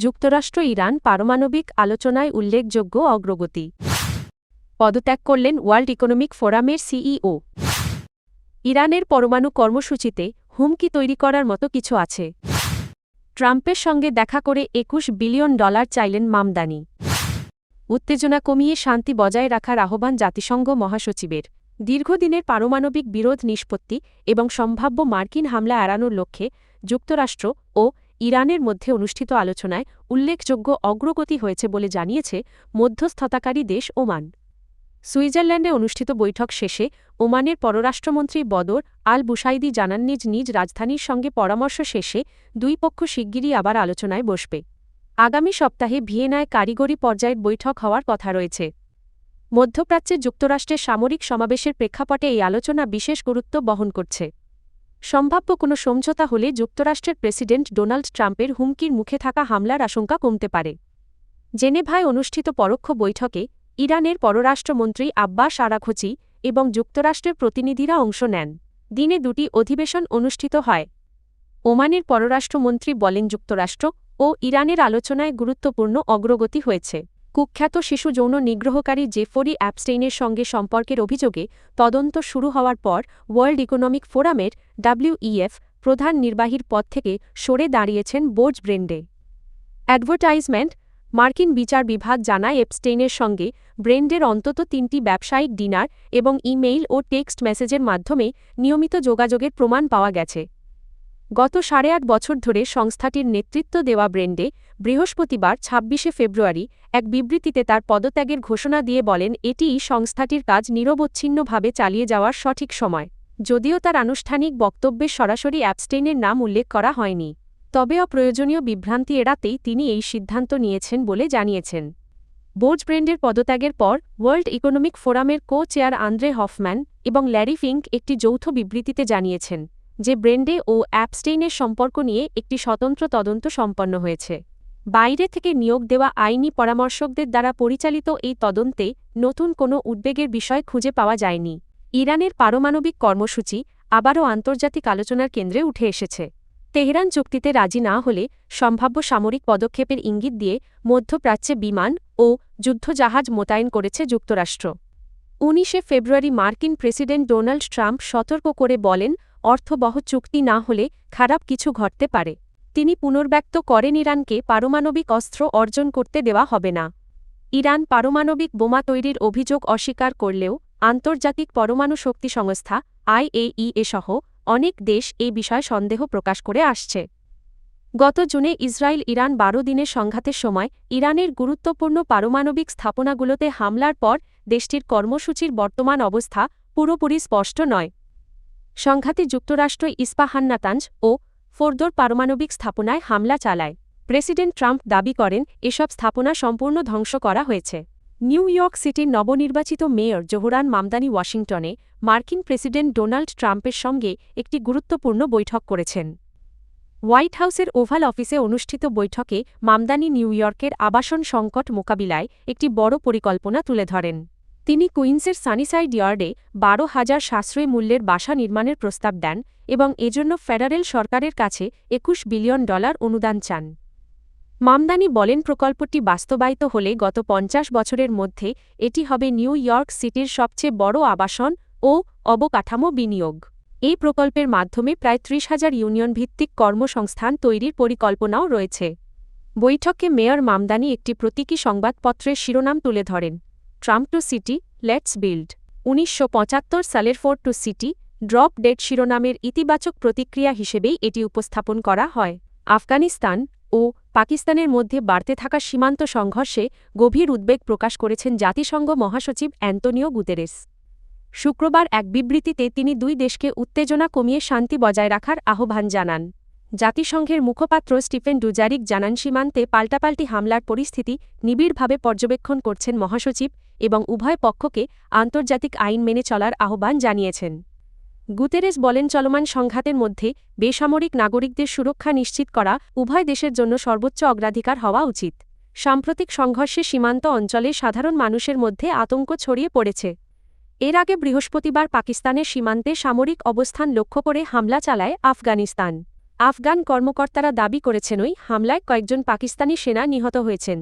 যুক্তরাষ্ট্র ইরান পারমাণবিক আলোচনায় উল্লেখযোগ্য অগ্রগতি। পদত্যাগ করলেন ওয়ার্ল্ড ইকোনমিক ফোরামের সিইও। ইরানের পরমাণু কর্মসূচিতে হুমকি তৈরি করার মতো কিছু আছে। ট্রাম্পের সঙ্গে দেখা করে $21 বিলিয়ন চাইলেন মামদানি। উত্তেজনা কমিয়ে শান্তি বজায় রাখার আহ্বান জাতিসংঘ মহাসচিবের। দীর্ঘদিনের পারমাণবিক বিরোধ নিষ্পত্তি এবং সম্ভাব্য মার্কিন হামলা এড়ানোর লক্ষ্যে যুক্তরাষ্ট্র ও ইরানের মধ্যে অনুষ্ঠিত আলোচনায় উল্লেখযোগ্য অগ্রগতি হয়েছে বলে জানিয়েছে মধ্যস্থতাকারী দেশ ওমান। সুইজারল্যান্ডে অনুষ্ঠিত বৈঠক শেষে ওমানের পররাষ্ট্রমন্ত্রী বদর আল বুসাইদি জানান নিজ নিজ রাজধানীর সঙ্গে পরামর্শ শেষে দুই পক্ষ শিগগিরই আবার আলোচনায় বসবে। আগামী সপ্তাহে ভিয়েনায় কারিগরি পর্যায়ের বৈঠক হওয়ার কথা রয়েছে। মধ্যপ্রাচ্যে যুক্তরাষ্ট্রের সামরিক সমাবেশের প্রেক্ষাপটে এই আলোচনা বিশেষ গুরুত্ব বহন করছে। সম্ভাব্য কোনো সমঝোতা হলে যুক্তরাষ্ট্রের প্রেসিডেন্ট ডোনাল্ড ট্রাম্পের হুমকির মুখে থাকা হামলার আশঙ্কা কমতে পারে। জেনেভায় অনুষ্ঠিত পরোক্ষ বৈঠকে ইরানের পররাষ্ট্রমন্ত্রী আব্বাস আরাঘচি এবং যুক্তরাষ্ট্রের প্রতিনিধিরা অংশ নেন। দিনে দুটি অধিবেশন অনুষ্ঠিত হয়। ওমানের পররাষ্ট্রমন্ত্রী বলেন, যুক্তরাষ্ট্র ও ইরানের আলোচনায় গুরুত্বপূর্ণ অগ্রগতি হয়েছে। কুখ্যাত শিশু যৌন নিগ্রহকারী জেফরি অ্যাপস্টেইনের সঙ্গে সম্পর্কের অভিযোগে তদন্ত শুরু হওয়ার পর ওয়ার্ল্ড ইকোনমিক ফোরামের WEF প্রধান নির্বাহীর পদ থেকে সরে দাঁড়িয়েছেন বোর্জ ব্রেন্ডে। অ্যাডভার্টাইজমেন্ট মার্কিন বিচার বিভাগ জানায়, এপস্টেইনের সঙ্গে ব্রেন্ডের অন্তত 3টি ব্যবসায়িক ডিনার এবং ইমেইল ও টেক্সট মেসেজের মাধ্যমে নিয়মিত যোগাযোগের প্রমাণ পাওয়া গেছে। গত 8.5 বছর ধরে সংস্থাটির নেতৃত্ব দেওয়া ব্রেন্ডে বৃহস্পতিবার 26 ফেব্রুয়ারি এক বিবৃতিতে তার পদত্যাগের ঘোষণা দিয়ে বলেন, এটিই সংস্থাটির কাজ নিরবচ্ছিন্নভাবে চালিয়ে যাওয়ার সঠিক সময়। যদিও তার আনুষ্ঠানিক বক্তব্যে সরাসরি অ্যাপস্টেইনের নাম উল্লেখ করা হয়নি, তবে অপ্রয়োজনীয় বিভ্রান্তি এড়াতেই তিনি এই সিদ্ধান্ত নিয়েছেন বলে জানিয়েছেন। বোর্জ ব্রেন্ডের পদত্যাগের পর ওয়ার্ল্ড ইকোনমিক ফোরামের কো-চেয়ার আন্দ্রে হফম্যান এবং ল্যারি ফিঙ্ক একটি যৌথ বিবৃতিতে জানিয়েছেন যে ব্রেন্ডে ও অ্যাপস্টেইনের সম্পর্ক নিয়ে একটি স্বতন্ত্র তদন্ত সম্পন্ন হয়েছে। বাইরে থেকে নিয়োগ দেওয়া আইনি পরামর্শকদের দ্বারা পরিচালিত এই তদন্তে নতুন কোনো উদ্বেগের বিষয় খুঁজে পাওয়া যায়নি। ইরানের পারমাণবিক কর্মসূচি আবারও আন্তর্জাতিক আলোচনার কেন্দ্রে উঠে এসেছে। তেহরান চুক্তিতে রাজি না হলে সম্ভাব্য সামরিক পদক্ষেপের ইঙ্গিত দিয়ে মধ্যপ্রাচ্যে বিমান ও যুদ্ধজাহাজ মোতায়েন করেছে যুক্তরাষ্ট্র। 19 ফেব্রুয়ারি মার্কিন প্রেসিডেন্ট ডোনাল্ড ট্রাম্প সতর্ক করে বলেন, অর্থবহ চুক্তি না হলে খারাপ কিছু ঘটতে পারে। তিনি পুনর্ব্যক্ত করেন, ইরানকে পারমাণবিক অস্ত্র অর্জন করতে দেওয়া হবে না। ইরান পারমাণবিক বোমা তৈরির অভিযোগ অস্বীকার করলেও আন্তর্জাতিক পরমাণু শক্তি সংস্থা IAEA সহ অনেক দেশ এই বিষয়ে সন্দেহ প্রকাশ করে আসছে। গত জুনে ইসরায়েল ইরান 12 দিনের সংঘাতের সময় ইরানের গুরুত্বপূর্ণ পারমাণবিক স্থাপনাগুলোতে হামলার পর দেশটির কর্মসূচির বর্তমান অবস্থা পুরোপুরি স্পষ্ট নয়। সংঘাতে যুক্তরাষ্ট্র ইস্পাহান, নাতাঞ্জ ও ফোর্দোর পারমাণবিক স্থাপনায় হামলা চালায়। প্রেসিডেন্ট ট্রাম্প দাবি করেন, এসব স্থাপনা সম্পূর্ণ ধ্বংস করা হয়েছে। নিউ ইয়র্ক সিটির নবনির্বাচিত মেয়র জোহরান মামদানি ওয়াশিংটনে মার্কিন প্রেসিডেন্ট ডোনাল্ড ট্রাম্পের সঙ্গে একটি গুরুত্বপূর্ণ বৈঠক করেছেন। হোয়াইট হাউসের ওভাল অফিসে অনুষ্ঠিত বৈঠকে মামদানি নিউ ইয়র্কের আবাসন সংকট মোকাবিলায় একটি বড় পরিকল্পনা তুলে ধরেন। তিনি কুইন্সের সানিসাইড ইয়ার্ডে 12,000 সাশ্রয়ী মূল্যের বাসা নির্মাণের প্রস্তাব দেন এবং এজন্য ফেডারেল সরকারের কাছে $21 বিলিয়ন অনুদান চান। মামদানি বলেন, প্রকল্পটি বাস্তবায়িত হলে গত 50 বছরের মধ্যে এটি হবে নিউ ইয়র্ক সিটির সবচেয়ে বড় আবাসন ও অবকাঠামো বিনিয়োগ। এই প্রকল্পের মাধ্যমে প্রায় 30,000 ইউনিয়ন ভিত্তিক কর্মসংস্থান তৈরির পরিকল্পনাও রয়েছে। বৈঠকে মেয়র মামদানি একটি প্রতীকী সংবাদপত্রের শিরোনাম তুলে ধরেন, Trump to city, let's build. 1975 সালের Ford to city, drop dead শিরোনামের ইতিবাচক প্রতিক্রিয়া হিসেবেই এটি উপস্থাপন করা হয়। আফগানিস্তান ও পাকিস্তানের মধ্যে বাড়তে থাকা সীমান্ত সংঘর্ষে গভীর উদ্বেগ প্রকাশ করেছেন জাতিসংঘ মহাসচিব অ্যান্তোনিও গুতেরেস। শুক্রবার এক বিবৃতিতে তিনি দুই দেশকে উত্তেজনা কমিয়ে শান্তি বজায় রাখার আহ্বান জানান। জাতিসংঘের মুখপাত্র স্টিফেন ডুজারিক জানান, সীমান্তে পাল্টাপাল্টি হামলার পরিস্থিতি নিবিড়ভাবে পর্যবেক্ষণ করছেন মহাসচিব এবং উভয় পক্ষকে আন্তর্জাতিক আইন মেনে চলার আহ্বান জানিয়েছেন। গুতেরেস বলেন, চলমান সংঘাতের মধ্যে বেসামরিক নাগরিকদের সুরক্ষা নিশ্চিত করা উভয় দেশের জন্য সর্বোচ্চ অগ্রাধিকার হওয়া উচিত। সাম্প্রতিক সংঘর্ষে সীমান্ত অঞ্চলে সাধারণ মানুষের মধ্যে আতঙ্ক ছড়িয়ে পড়েছে। এর আগে বৃহস্পতিবার পাকিস্তানের সীমান্তে সামরিক অবস্থান লক্ষ্য করে হামলা চালায় আফগানিস্তান। আফগান কর্মকর্তারা দাবি করেছেন ওই হামলায় কয়েকজন পাকিস্তানি সেনা নিহত হয়েছেন।